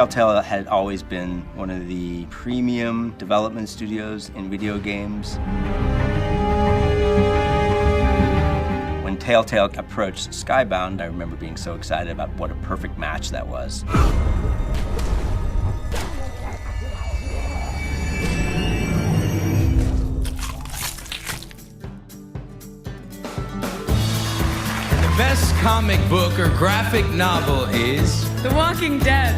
Telltale had always been one of the premium development studios in video games. When Telltale approached Skybound, I remember being so excited about what a perfect match that was. Best comic book or graphic novel is The Walking Dead.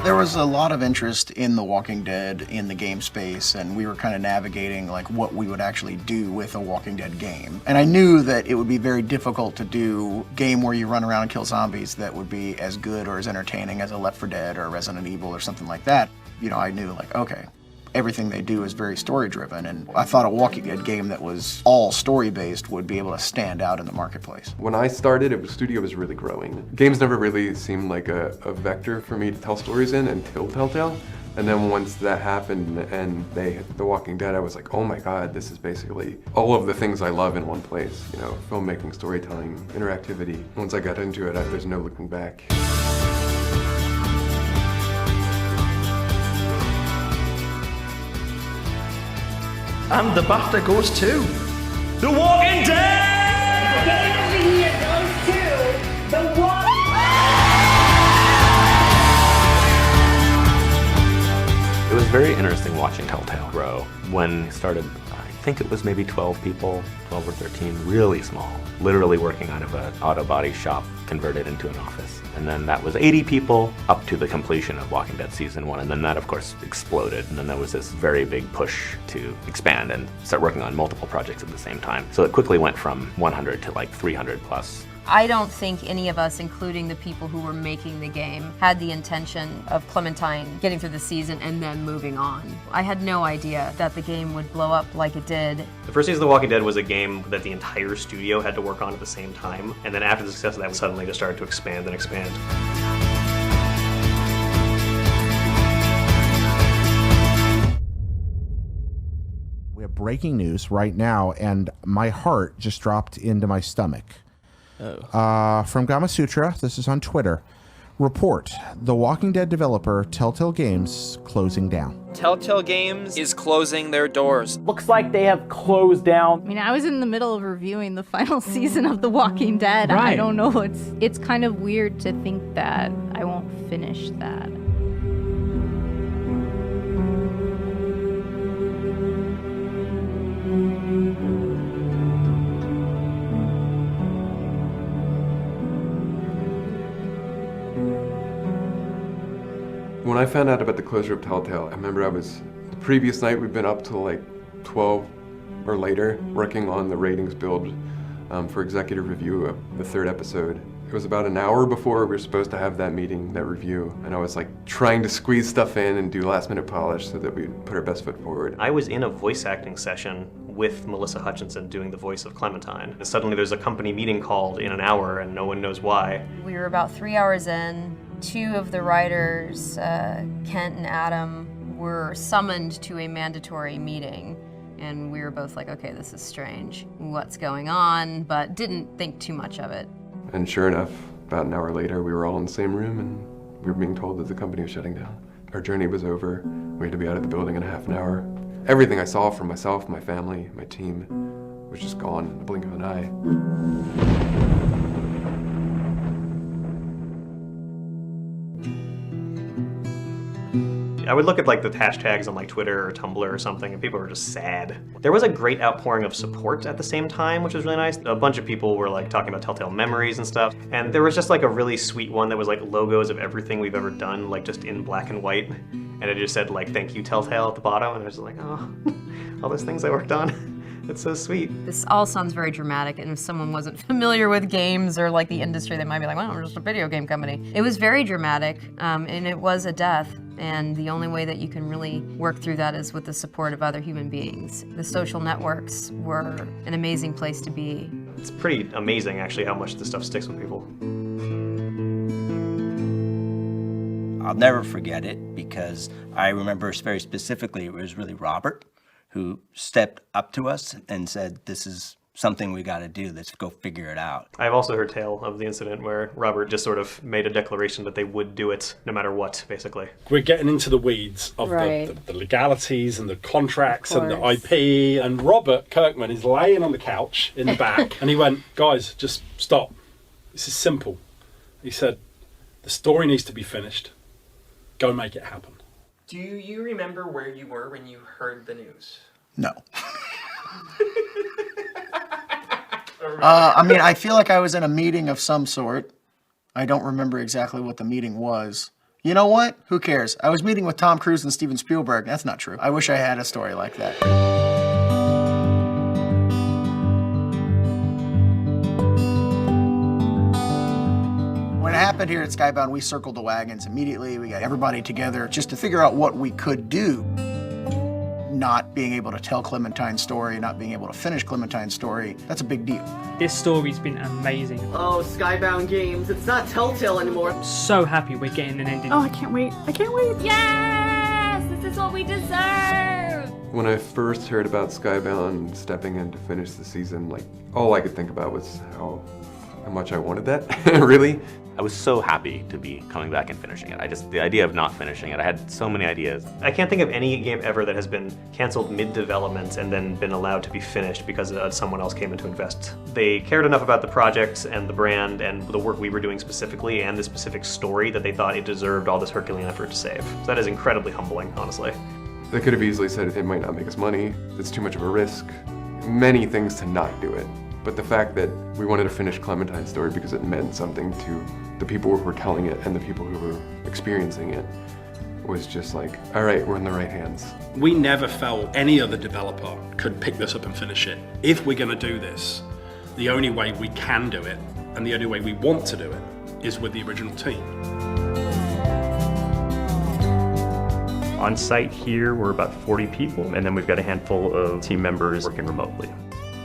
There was a lot of interest in The Walking Dead in the game space, and we were kind of navigating like what we would actually do with a Walking Dead game. And I knew that it would be very difficult to do a game where you run around and kill zombies that would be as good or as entertaining as a Left 4 Dead or a Resident Evil or something like that. You know, I knew like, okay, everything they do is very story-driven, and I thought a Walking Dead game that was all story-based would be able to stand out in the marketplace. When I started, the studio was really growing. Games never really seemed like a vector for me to tell stories in until Telltale. And then once that happened and they hit The Walking Dead, I was like, oh my God, this is basically all of the things I love in one place. You know, filmmaking, storytelling, interactivity. Once I got into it, there's no looking back. And the BAFTA goes to The Walking Dead! Game of the Year goes to The Walking Dead! It was very interesting watching Telltale grow. When it started, I think it was maybe 12 people, 12 or 13, really small. Literally working out of an auto body shop converted into an office. And then that was 80 people up to the completion of Walking Dead Season 1. And then that, of course, exploded. And then there was this very big push to expand and start working on multiple projects at the same time. So it quickly went from 100 to like 300 plus. I don't think any of us, including the people who were making the game, had the intention of Clementine getting through the season and then moving on. I had no idea that the game would blow up like it did. The first season of The Walking Dead was a game that the entire studio had to work on at the same time, and then after the success of that, suddenly just started to expand and expand. We have breaking news right now, and my heart just dropped into my stomach. From Gamasutra, this is on Twitter. Report, The Walking Dead developer Telltale Games closing down. Telltale Games is closing their doors. Looks like they have closed down. I mean, I was in the middle of reviewing the final season of The Walking Dead. Right. I don't know, it's kind of weird to think that I won't finish that. When I found out about the closure of Telltale, I remember the previous night we'd been up till like 12 or later working on the ratings build for executive review of the 3rd episode. It was about an hour before we were supposed to have that meeting, that review, and I was like trying to squeeze stuff in and do last minute polish so that we'd put our best foot forward. I was in a voice acting session with Melissa Hutchinson doing the voice of Clementine. And suddenly there's a company meeting called in an hour and no one knows why. We were about 3 hours in. 2 of the writers, Kent and Adam, were summoned to a mandatory meeting. And we were both like, okay, this is strange. What's going on? But didn't think too much of it. And sure enough, about an hour later, we were all in the same room and we were being told that the company was shutting down. Our journey was over. We had to be out of the building in a half an hour. Everything I saw from myself, my family, my team was just gone in the blink of an eye. I would look at like the hashtags on like Twitter or Tumblr or something, and people were just sad. There was a great outpouring of support at the same time, which was really nice. A bunch of people were like talking about Telltale memories and stuff, and there was just like a really sweet one that was like logos of everything we've ever done, like just in black and white, and it just said like "Thank you Telltale" at the bottom, and I was just like, oh, all those things I worked on. It's so sweet. This all sounds very dramatic, and if someone wasn't familiar with games or like the industry, they might be like, well, we're just a video game company. It was very dramatic, and it was a death, and the only way that you can really work through that is with the support of other human beings. The social networks were an amazing place to be. It's pretty amazing, actually, how much this stuff sticks with people. I'll never forget it because I remember very specifically it was really Robert who stepped up to us and said, this is something we got to do. Let's go figure it out. I've also heard tale of the incident where Robert just sort of made a declaration that they would do it no matter what, basically. We're getting into the weeds of the legalities and the contracts and the IP, and Robert Kirkman is laying on the couch in the back and he went, guys, just stop. This is simple. He said, the story needs to be finished. Go make it happen. Do you remember where you were when you heard the news? No. I mean, I feel like I was in a meeting of some sort. I don't remember exactly what the meeting was. You know what? Who cares? I was meeting with Tom Cruise and Steven Spielberg. That's not true. I wish I had a story like that. When it happened here at Skybound, we circled the wagons immediately. We got everybody together just to figure out what we could do. Not being able to tell Clementine's story, not being able to finish Clementine's story, that's a big deal. This story's been amazing. Oh, Skybound Games. It's not Telltale anymore. I'm so happy we're getting an ending. Oh, I can't wait. I can't wait. Yes! This is what we deserve! When I first heard about Skybound stepping in to finish the season, like, all I could think about was how much I wanted that, really. I was so happy to be coming back and finishing it. The idea of not finishing it, I had so many ideas. I can't think of any game ever that has been canceled mid-development and then been allowed to be finished because someone else came in to invest. They cared enough about the project and the brand and the work we were doing specifically and the specific story that they thought it deserved all this Herculean effort to save. So that is incredibly humbling, honestly. They could have easily said it might not make us money, it's too much of a risk. Many things to not do it. But the fact that we wanted to finish Clementine's story because it meant something to the people who were telling it and the people who were experiencing it was just like, all right, we're in the right hands. We never felt any other developer could pick this up and finish it. If we're gonna do this, the only way we can do it, and the only way we want to do it, is with the original team. On site here, we're about 40 people, and then we've got a handful of team members working remotely.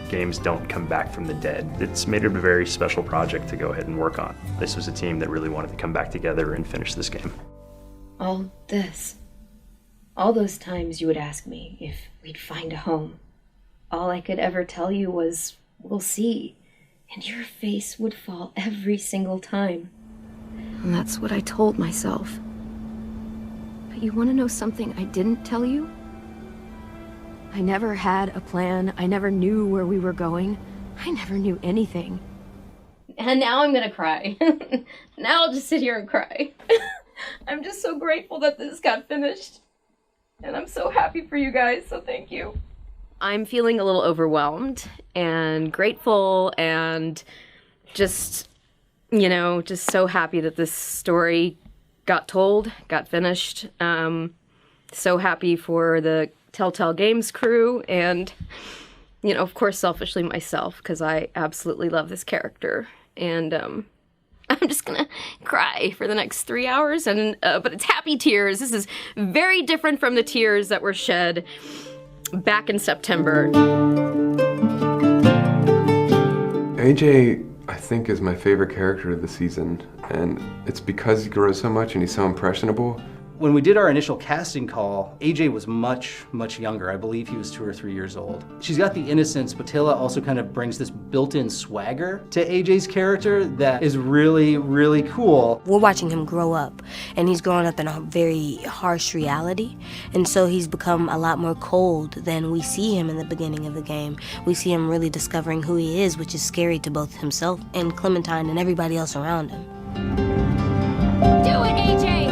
Games don't come back from the dead. It's made it a very special project to go ahead and work on. This was a team that really wanted to come back together and finish this game. All this. All those times you would ask me if we'd find a home. All I could ever tell you was, we'll see. And your face would fall every single time. And that's what I told myself. But you want to know something I didn't tell you? I never had a plan. I never knew where we were going. I never knew anything. And now I'm gonna cry. Now I'll just sit here and cry. I'm just so grateful that this got finished. And I'm so happy for you guys, so thank you. I'm feeling a little overwhelmed and grateful and just, you know, just so happy that this story got told, got finished. So happy for the Telltale Games crew and, you know, of course, selfishly myself, because I absolutely love this character. And I'm just gonna cry for the next 3 hours, and but it's happy tears. This is very different from the tears that were shed back in September. AJ, I think, is my favorite character of the season, and it's because he grows so much and he's so impressionable. When we did our initial casting call, AJ was much, much younger. I believe he was 2 or 3 years old. She's got the innocence, but Taylor also kind of brings this built-in swagger to AJ's character that is really, really cool. We're watching him grow up, and he's growing up in a very harsh reality, and so he's become a lot more cold than we see him in the beginning of the game. We see him really discovering who he is, which is scary to both himself and Clementine and everybody else around him. Do it, AJ!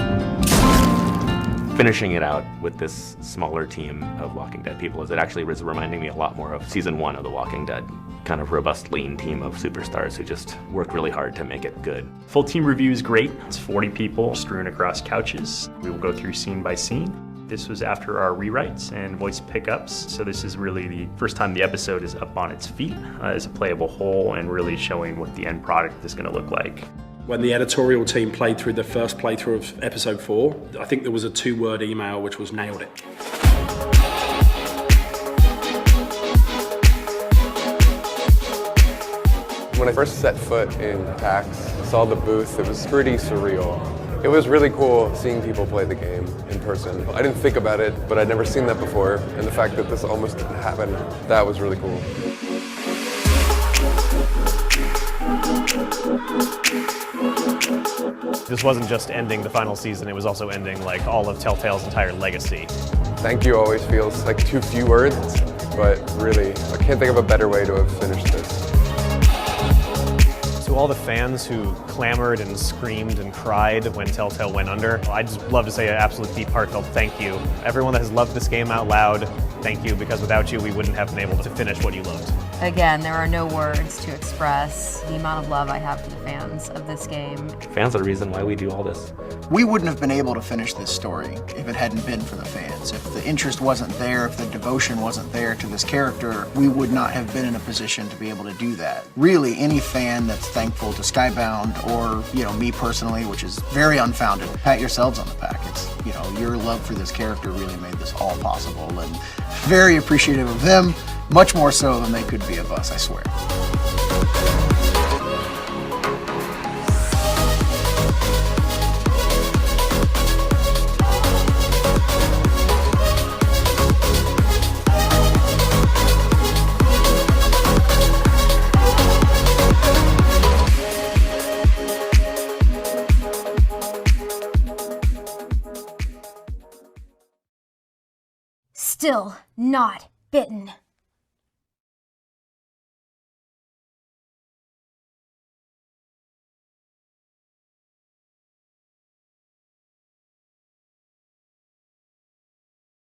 Finishing it out with this smaller team of Walking Dead people it actually was reminding me a lot more of season 1 of The Walking Dead. Kind of robust, lean team of superstars who just work really hard to make it good. Full team review is great. It's 40 people strewn across couches. We will go through scene by scene. This was after our rewrites and voice pickups, so this is really the first time the episode is up on its feet as a playable whole and really showing what the end product is going to look like. When the editorial team played through the first playthrough of episode 4, I think there was a 2-word email which was nailed it. When I first set foot in PAX, saw the booth, it was pretty surreal. It was really cool seeing people play the game in person. I didn't think about it, but I'd never seen that before, and the fact that this almost didn't happen, that was really cool. This wasn't just ending the final season, it was also ending like all of Telltale's entire legacy. Thank you always feels like too few words, but really, I can't think of a better way to have finished this. To all the fans who clamored and screamed and cried when Telltale went under, I'd just love to say an absolute deep, heartfelt thank you. Everyone that has loved this game out loud, thank you, because without you, we wouldn't have been able to finish what you loved. Again, there are no words to express the amount of love I have for the fans of this game. Fans are the reason why we do all this. We wouldn't have been able to finish this story if it hadn't been for the fans. If the interest wasn't there, if the devotion wasn't there to this character, we would not have been in a position to be able to do that. Really, any fan that's thankful to Skybound or, me personally, which is very unfounded, pat yourselves on the back. It's, your love for this character really made this all possible, and very appreciative of them, much more so than they could be of us, I swear. Still not bitten.